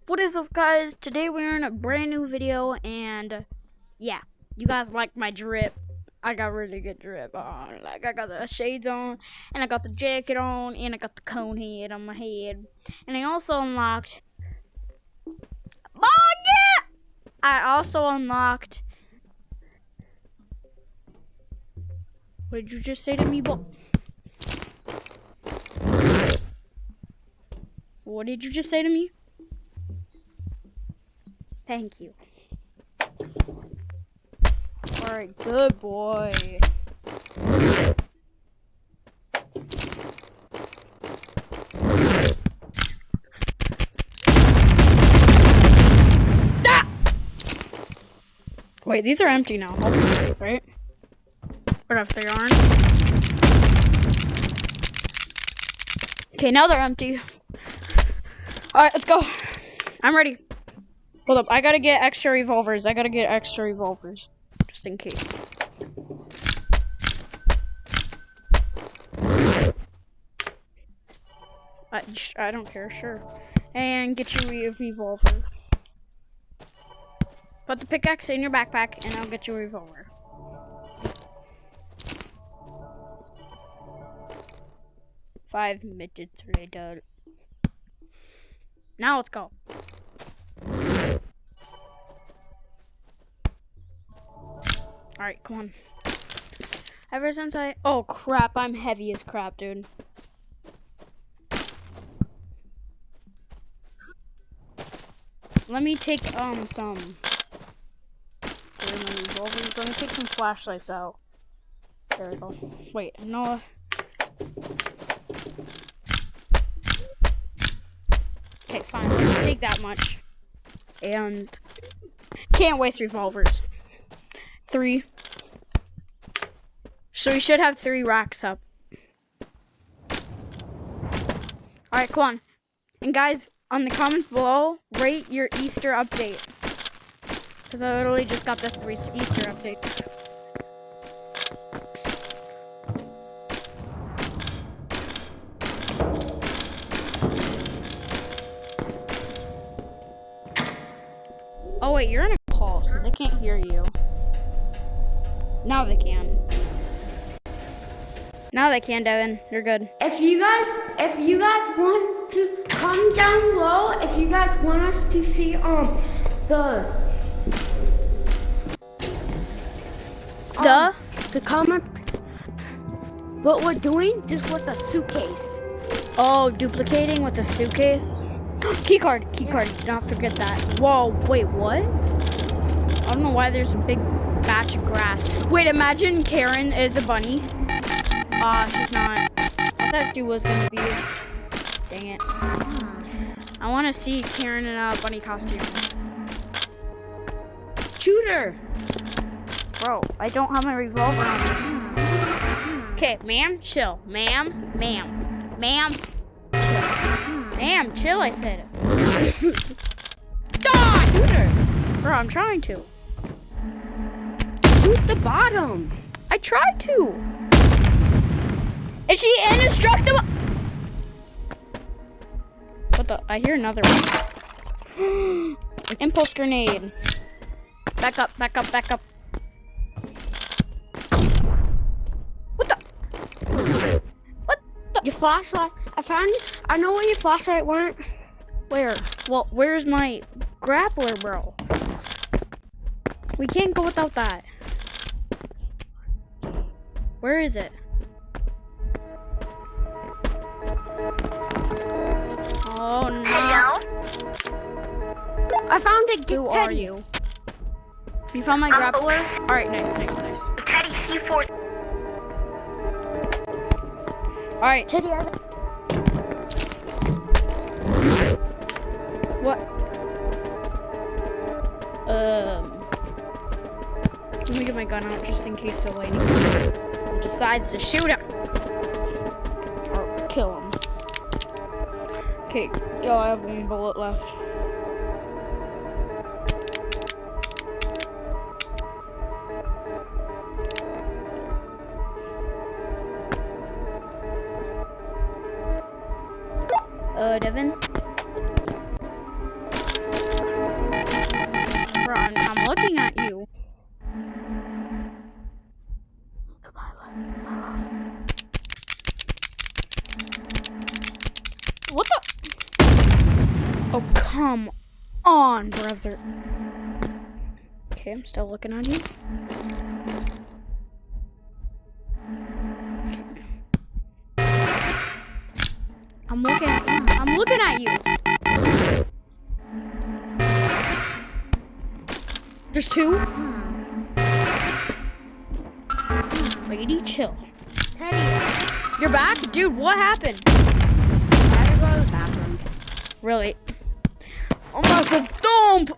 What is up, guys? Today we're in a brand new video, and yeah, you guys like my drip. I got really good drip on. Like, I got the shades on, and I got the jacket on, and I got the cone head on my head. And I also unlocked... Oh, yeah! I also unlocked... What did you just say to me, boy? What did you just say to me? Thank you. Alright, good boy. Ah! Wait, these are empty now, hopefully, right? What if they aren't? Okay, now they're empty. Alright, let's go. I'm ready. Hold up, I gotta get extra revolvers. Just in case. I don't care, sure. And get you a revolver. Put the pickaxe in your backpack, and I'll get you a revolver. Five minutes later. Now let's go. Alright, come on. Ever since oh crap, I'm heavy as crap, dude. Let me take some. Where are my revolvers? Let me take some flashlights out. There we go. Wait, no. Okay, fine. Let's just take that much. And can't waste revolvers. 3. So we should have 3 racks up. Alright, come on. And guys, on the comments below, rate your Easter update. Because I literally just got this Easter update. Oh wait, you're in a call, so they can't hear you. Now they can. Now they can, Devon. You're good. If you guys want to comment down below, if you guys want us to see the comment what we're doing just with the suitcase. Oh, duplicating with the suitcase. Keycard. Do not forget that. Whoa, wait, what? I don't know why there's a big batch of grass. Wait, imagine Karen is a bunny. She's not. I thought she was gonna be. Dang it. I want to see Karen in a bunny costume. Shoot her! Bro, I don't have my revolver on me. Okay, ma'am, chill. Ma'am, chill. Ma'am, chill, I said. Stop! Shoot her! Bro, I'm trying to. Shoot the bottom! I tried to. Is she indestructible? What the? I hear another one. An impulse grenade. Back up. What the? Your flashlight. I found it. I know where your flashlight went. Where? Well, where's my grappler, bro? We can't go without that. Where is it? Oh no. Hello? I found it. Who are you? You found my grappler? Alright, nice. Teddy C4. Alright. Teddy, What? Let me get my gun out just in case the lady decides to shoot him. Or kill him. Okay, yo, I have 1 bullet left. Devon? looking at you. Goodbye, my love. What the? Oh, come on, brother. Okay, I'm still looking at you. Okay. I'm looking at you. There's two? Lady, chill. Teddy, You're back? Dude, what happened? I had to go to the bathroom. Really? I'm about to dump!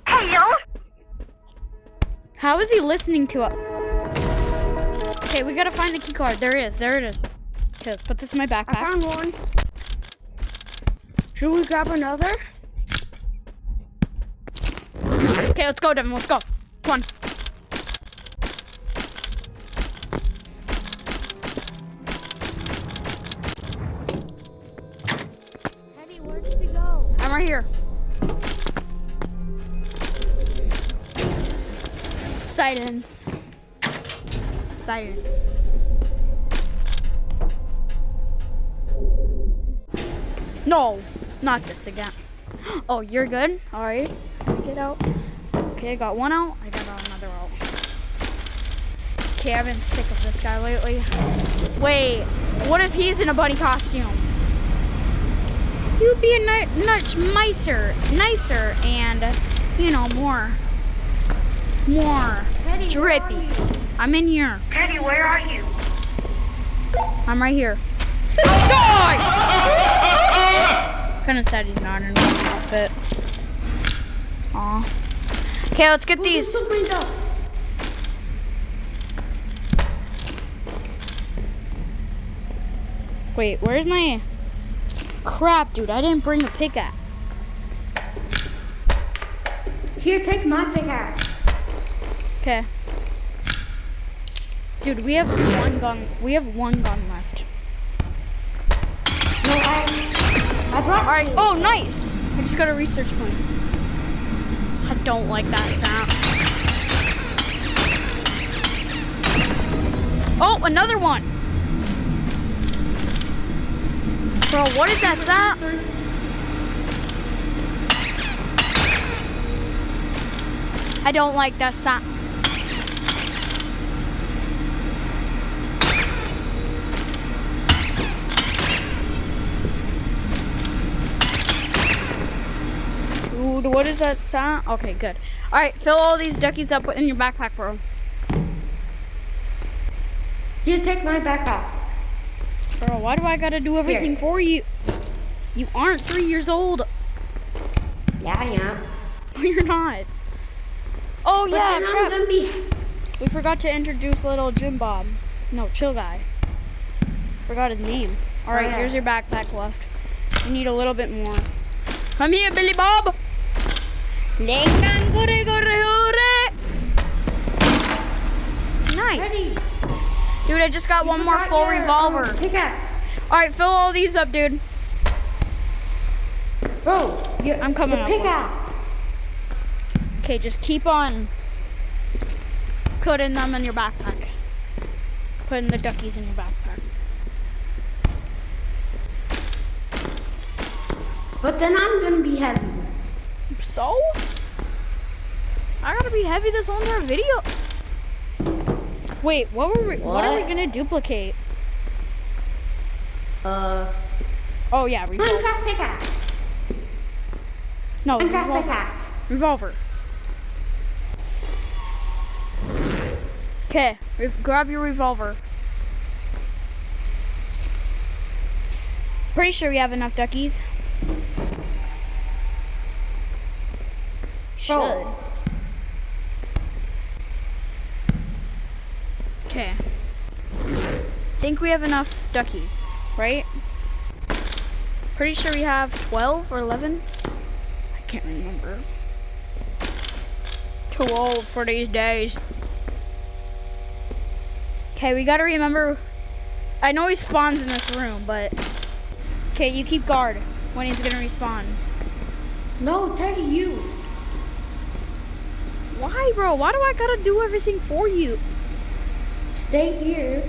Hello? How is he listening to us? Okay, we gotta find the key card. There it is. Okay, let's put this in my I backpack. found one. Should we grab another? Okay, let's go, Devon. Let's go. Come on. Teddy, where did we go? I'm right here. Silence. Silence. No, not this again. Oh, you're good? Alright. Get out. Okay, I got one out. I got another out. Okay, I've been sick of this guy lately. Wait, what if he's in a bunny costume? You'd be a much nicer, and, you know, more Teddy, drippy. where are you? I'm in here. Teddy, where are you? I'm right here. Die! Kind of sad he's not in an outfit. Aw. Okay, let's get these. So many ducks. Wait, where's my... Crap, dude, I didn't bring a pickaxe. Here, take my pickaxe. Okay. Dude, we have one gun. We have one gun left. No, I brought. All right. Oh, nice. I just got a research point. I don't like that sound. Oh, another one. Bro, what is that sound? I don't like that sound. Dude, what is that sound? Okay, good. All right, fill all these duckies up in your backpack, bro. Here, take my backpack. Bro, why do I gotta do everything for you? You aren't 3 years old. Yeah, I am. No, you're not. Oh, But yeah, then crap. I'm gonna be. We forgot to introduce little Jim Bob. No, chill guy. Forgot his name. All right, yeah. here's your backpack left. You need a little bit more. Come here, Billy Bob. Nice. Ready. Dude, I just got one more full revolver. Pickaxe. All right, fill all these up, dude. Bro, I'm coming the up. pickaxe. Okay, just keep on putting them in your backpack. Putting the duckies in your backpack. But then I'm gonna be heavy. So? I gotta be heavy this whole entire video. Wait, what are we gonna duplicate? Oh yeah, revolver. Minecraft pickaxe. No, Minecraft revolver. pickaxe. Revolver. Okay, grab your revolver. Pretty sure we have enough duckies. Should. Bro. Okay. Think we have enough duckies, right? Pretty sure we have 12 or 11. I can't remember. Too old for these days. Okay, we gotta remember. I know he spawns in this room, but okay, you keep guard when he's gonna respawn. No, Teddy, you. Why, bro? Why do I gotta do everything for you? Stay here.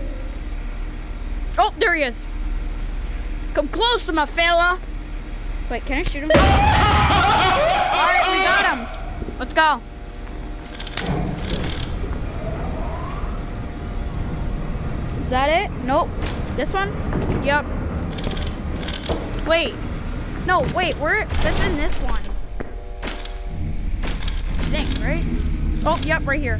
Oh, there he is. Come closer, my fella. Wait, can I shoot him? Alright, we got him. Let's go. Is that it? Nope. This one? Yep. Wait. No, wait, that's in this one. I think, right? Oh, yep, right here.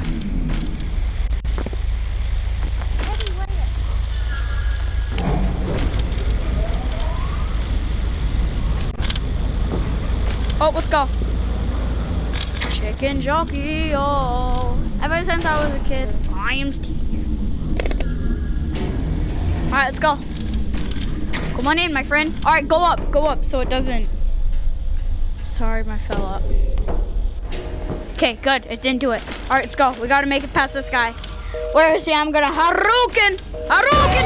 Oh, let's go. Chicken jockey, oh. Ever since I was a kid, I am Steve. Alright, let's go. Come on in, my friend. Alright, go up so it doesn't. Sorry, I fell up. Okay, good. It didn't do it. Alright, let's go. We gotta make it past this guy. Where is he? I'm gonna Hadouken! Hadouken!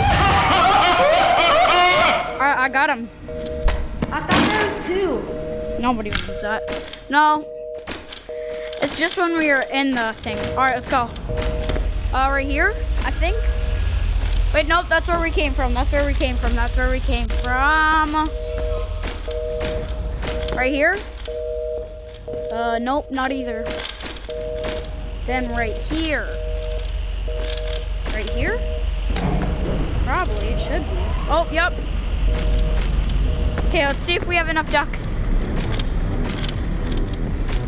Alright, I got him. I thought there was two. Nobody wants that. No. It's just when we are in the thing. Alright, let's go. Right here, I think. Wait, nope, that's where we came from. That's where we came from. That's where we came from. Right here? Nope, not either. Then right here. Right here? Probably, it should be. Oh, yep. Okay, let's see if we have enough ducks.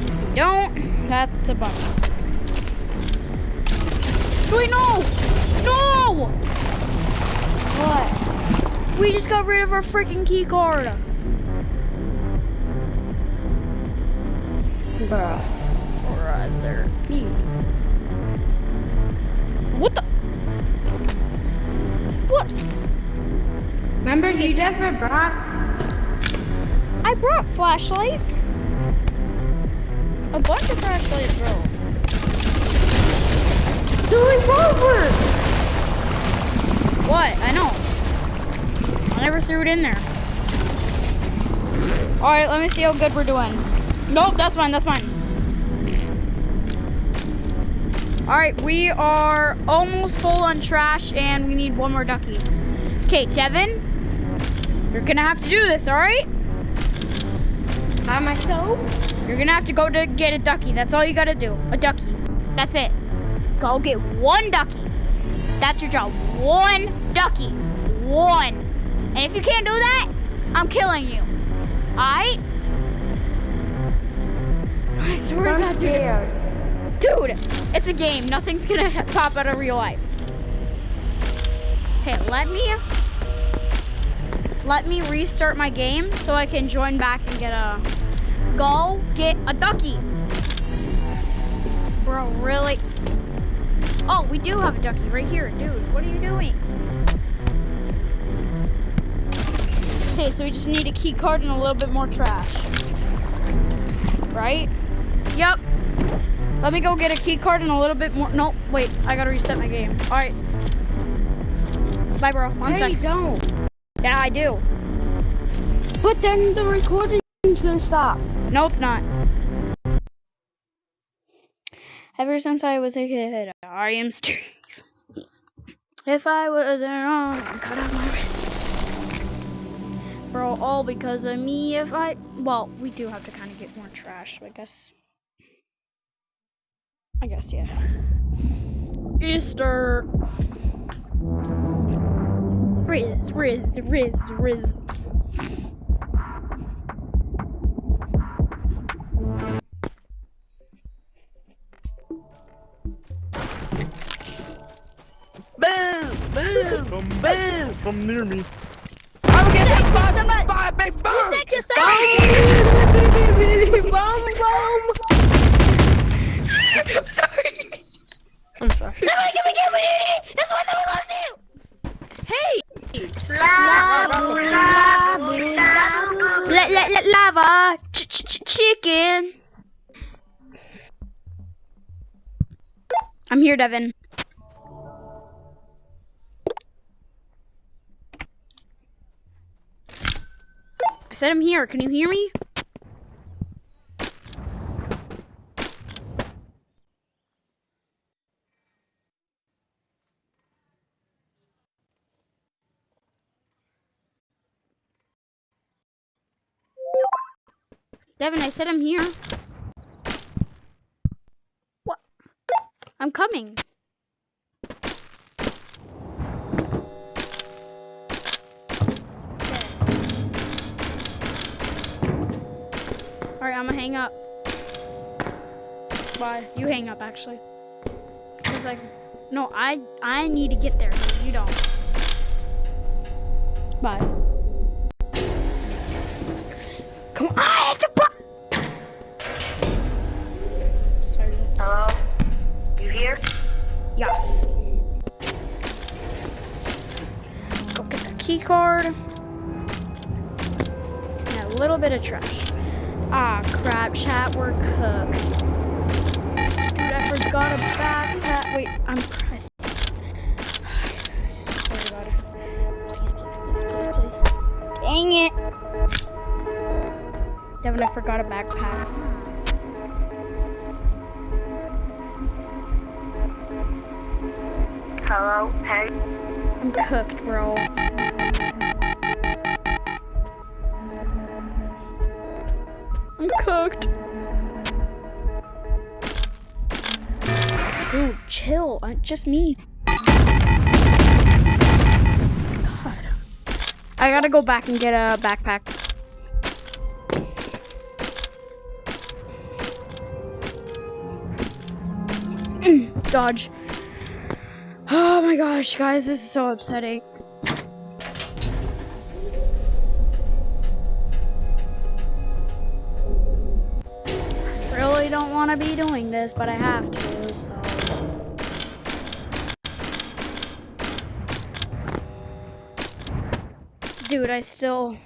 If we don't, that's a bummer. Wait, no! No! What? We just got rid of our freaking key card. Bruh. Brother. What the? What? Remember you never brought? I brought flashlights. A bunch of flashlights, bro. The revolver! What? I know. I never threw it in there. Alright, let me see how good we're doing. Nope, that's mine, that's mine. Alright, we are almost full on trash and we need one more ducky. Okay, Devon, you're gonna have to do this, alright? By myself? You're gonna have to go to get a ducky. That's all you gotta do. A ducky. That's it. Go get one ducky. That's your job. One ducky. One. And if you can't do that, I'm killing you. Alright? I swear to God, dude, it's a game. Nothing's gonna pop out of real life. Okay, let me restart my game so I can join back and go get a ducky. Bro, really? Oh, we do have a ducky right here. Dude, what are you doing? Okay, so we just need a key card and a little bit more trash. Right? Yep. Let me go get a key card and a little bit more. Nope, wait. I gotta reset my game. All right. Bye, bro. One sec. You don't. Yeah, I do. But then the recording's gonna stop. No, it's not. Ever since I was a kid, I am Steve. If I wasn't wrong, I'd cut off my wrist. Bro, all because of me. Well, we do have to kind of get more trash, so I guess, yeah. Easter. Riz. Bam! Come near me. I'm getting five, big bomb! Sorry. I'm sorry. Somebody give me community! That's why no one loves you! Hey! Lava! Chicken! I'm here, Devon. I said I'm here. Can you hear me? Devon, I said I'm here. What? I'm coming. Okay. Alright, I'm gonna hang up. Bye. You hang up, actually. Cause like, no, I need to get there. You don't. Bye. Come on. I have to. Sorry. Hello? You here? Yes. Go get the key card. And a little bit of trash. Ah, crap, chat, we're cooked. Dude, I forgot a backpack. Wait, I swear about it. Please. Dang it. Devon, I forgot a backpack. Hello? Hey? I'm cooked, bro. I'm cooked. Dude, chill. Just me. God. I gotta go back and get a backpack. Dodge. Oh my gosh, guys, this is so upsetting. Really don't want to be doing this, but I have to, so. Dude, I still.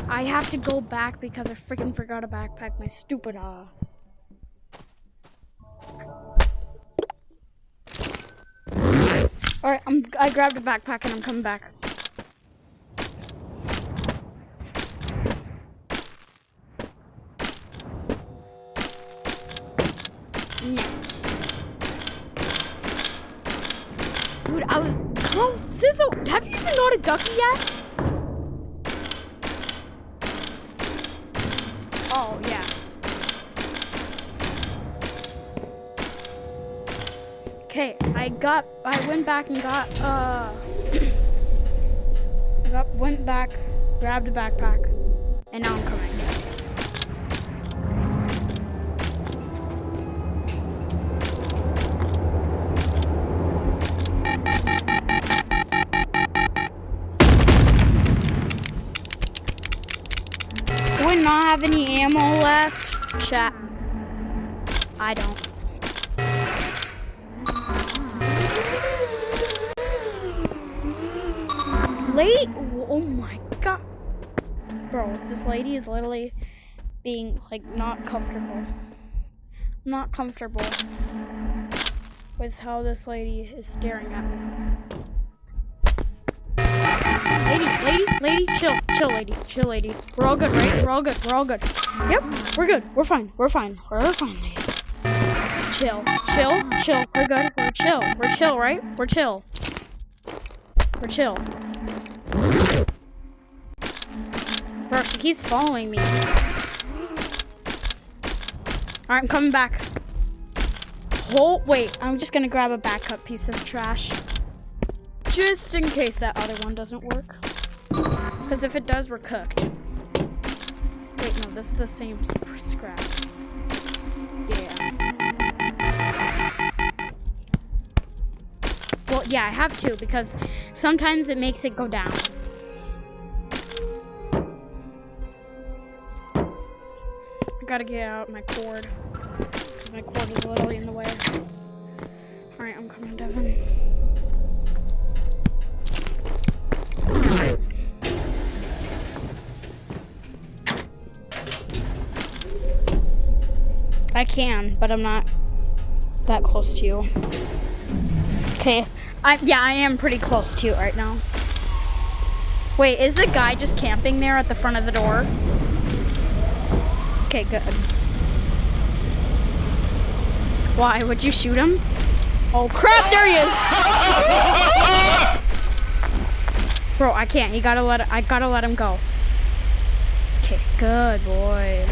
I have to go back because I freaking forgot to backpack my stupid Alright, I grabbed a backpack and I'm coming back. No. Dude, I was. Come on, Sizzle, have you even got a ducky yet? Oh, yeah. Okay, I went back and got, went back, grabbed a backpack, and now I'm coming. Do I not have any ammo left? Chat. I don't. Late? Oh my god. Bro, this lady is literally being, like, not comfortable. Not comfortable with how this lady is staring at me. Lady, chill, lady. We're all good, right? We're all good. Yep, we're good. We're fine, lady. Chill. We're good. We're chill, right? We're chill. Bro, she keeps following me. Alright, I'm coming back. Wait, I'm just gonna grab a backup piece of trash. Just in case that other one doesn't work. Because if it does, we're cooked. Wait, no, this is the same scrap. Yeah. Well, yeah, I have to because sometimes it makes it go down. I gotta get out my cord. My cord is literally in the way. Alright, I'm coming, Devon. I can, but I'm not that close to you. Okay. Yeah, I am pretty close to you right now. Wait, is the guy just camping there at the front of the door? Okay, good. Why? Would you shoot him? Oh crap, there he is! Bro, I can't. I gotta let him go. Okay, good boy.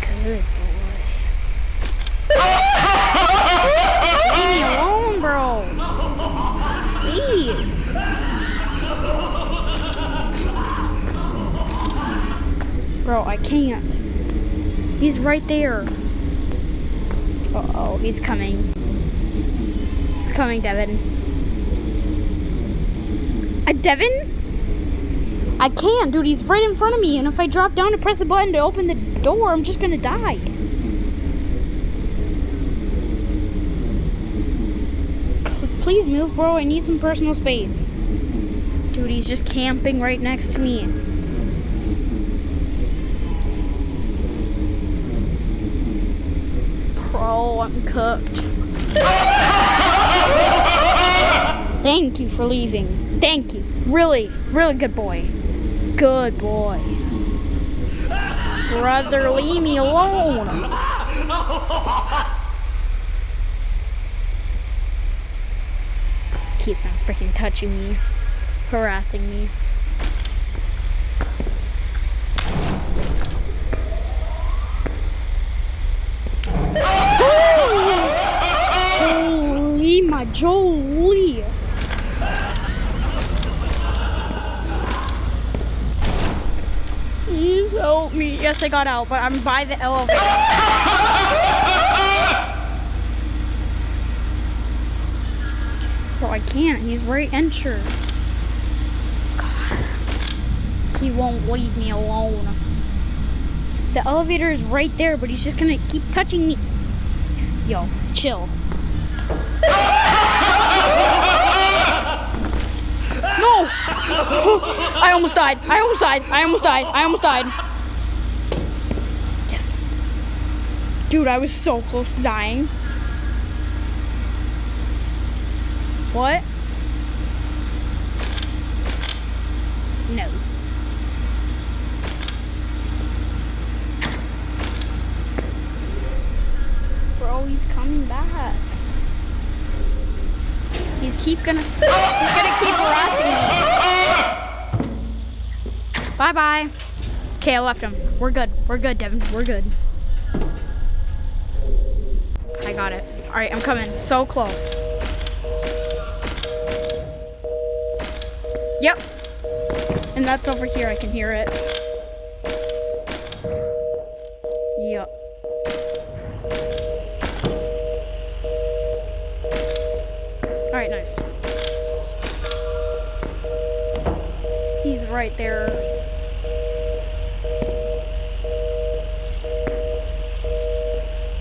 Good boy. Leave me alone, bro. Please. Bro, I can't. He's right there. Uh-oh, he's coming. He's coming, Devon. Devon? I can't, dude. He's right in front of me. And if I drop down to press the button to open the door, I'm just gonna die. Please move, bro. I need some personal space. Dude, he's just camping right next to me. Bro, I'm cooked. Thank you for leaving. Thank you. Really, really good boy. Good boy. Brother, leave me alone. Keeps on freaking touching me, harassing me. Holy my Jolie. Please help me. Yes, I got out, but I'm by the elevator. Bro, I can't. He's right enter. God. He won't leave me alone. The elevator is right there, but he's just gonna keep touching me. Yo, chill. No! I almost died. I almost died. I almost died. I almost died. Yes. Dude, I was so close to dying. What? No. Bro, he's coming back. He's gonna keep harassing me. Bye-bye. Okay, I left him. We're good. We're good, Devon. We're good. I got it. All right, I'm coming. So close. Yep. And that's over here. I can hear it. Yep. Alright, nice. He's right there.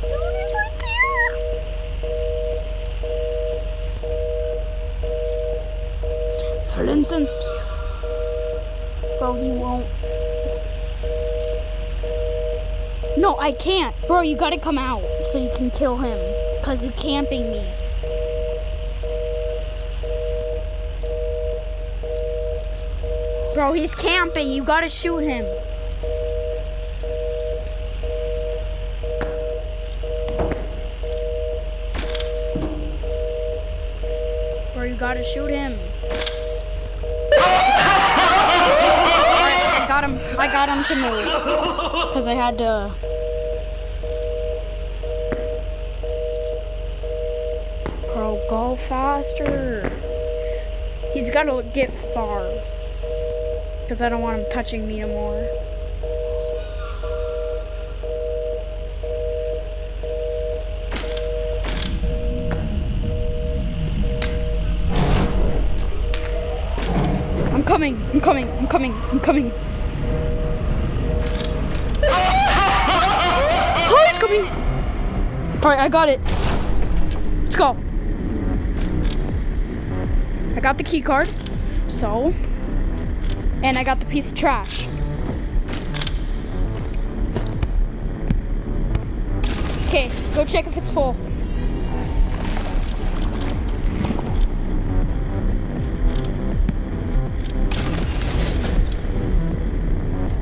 He's right there. Flint and steel. Bro, he won't. No, I can't. Bro, you gotta come out so you can kill him. Because he's camping me. Bro, he's camping. You gotta shoot him. Bro, you gotta shoot him. Alright, I got him to move. Because I had to... Bro, go faster. He's gotta get far. Because I don't want him touching me anymore. I'm coming. I'm coming. I'm coming. I'm coming. Oh, he's coming. Alright, I got it. Let's go. I got the key card. So... And I got the piece of trash. Okay, go check if it's full.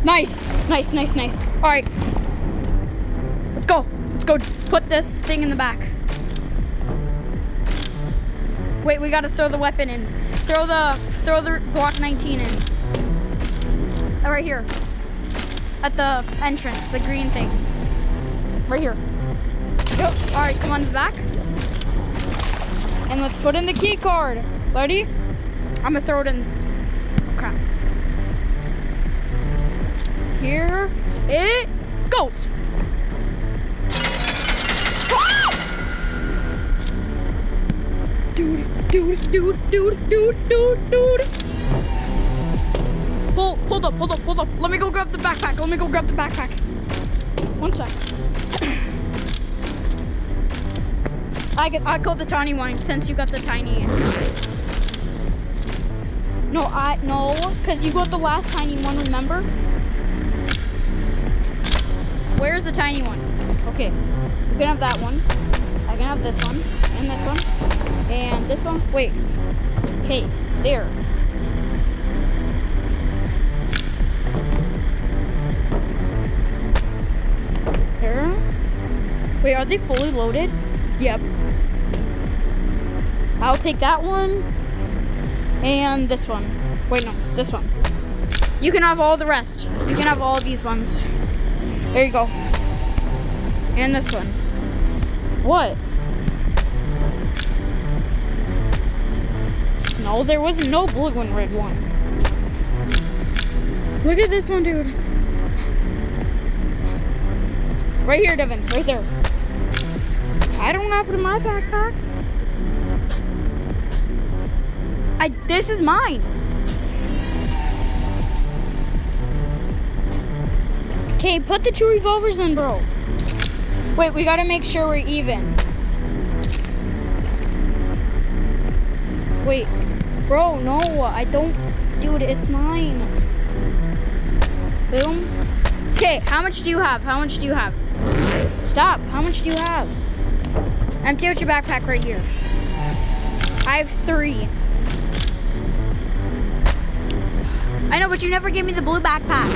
Nice, nice, nice, nice. All right, let's go. Let's go put this thing in the back. Wait, we gotta throw the weapon in. throw the Glock 19 in. Right here. At the entrance, the green thing. Right here. Yep. All right, come on to the back. And let's put in the key card. Ready? I'm gonna throw it in. Crap. Here it goes. Dude. Hold up. Let me go grab the backpack. One sec. I called the tiny one since you got the tiny. No, because you got the last tiny one, remember? Where's the tiny one? Okay, you can have that one. I can have this one, and this one, and this one. Wait. Okay, there. There. Wait, are they fully loaded? Yep. I'll take that one. And this one. Wait, no, this one. You can have all the rest. You can have all these ones. There you go. And this one. What? No, there was no blue and red one. Look at this one, dude. Right here, Devon. Right there. I don't have it in my backpack. This is mine. Okay, put the 2 revolvers in, bro. Wait, we gotta make sure we're even. Wait, bro, no, I don't. Dude, it's mine. Boom. Okay, how much do you have? Stop, how much do you have? Empty out your backpack right here. I have 3. I know, but you never gave me the blue backpack.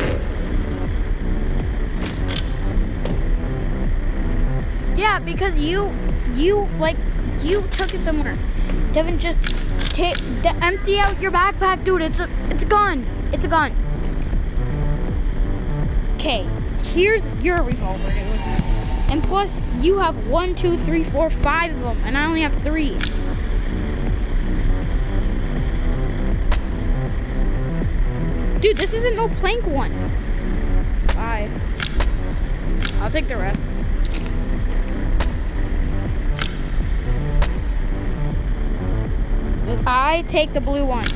Yeah, because you took it somewhere. Devon, just empty out your backpack, dude. It's a gun. It's a gun. Okay, here's your revolver, dude. And plus, you have 1, 2, 3, 4, 5 of them, and I only have 3. Dude, this isn't no plank one. Bye. I'll take the rest. I take the blue one.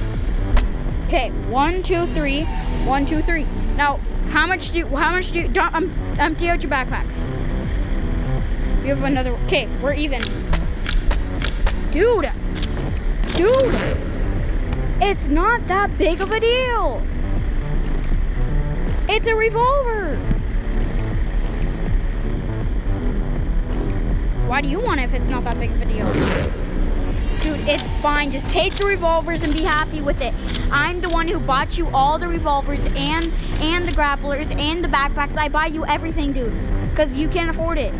Okay, 1, 2, 3. 1, 2, 3. Now, how much do you, empty out your backpack. You have another, okay, we're even. Dude, it's not that big of a deal. It's a revolver. Why do you want it if it's not that big of a deal? Dude, it's fine. Just take the revolvers and be happy with it. I'm the one who bought you all the revolvers and the grapplers and the backpacks. I buy you everything, dude, because you can't afford it.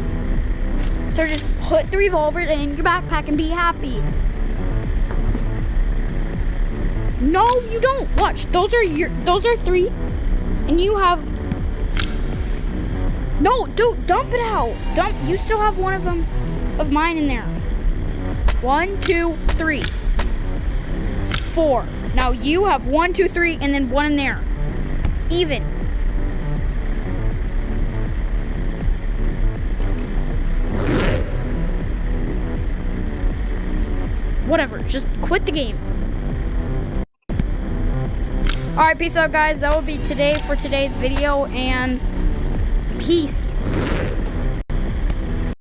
So just put the revolvers in your backpack and be happy. No, you don't. Watch. Those are 3. And you have... No, dude, dump it out. You still have one of them, of mine in there. 1, 2, 3. 4. Now you have 1, 2, 3, and then 1 in there. Even. Whatever, just quit the game. Alright, peace out, guys. That will be today for today's video, and peace.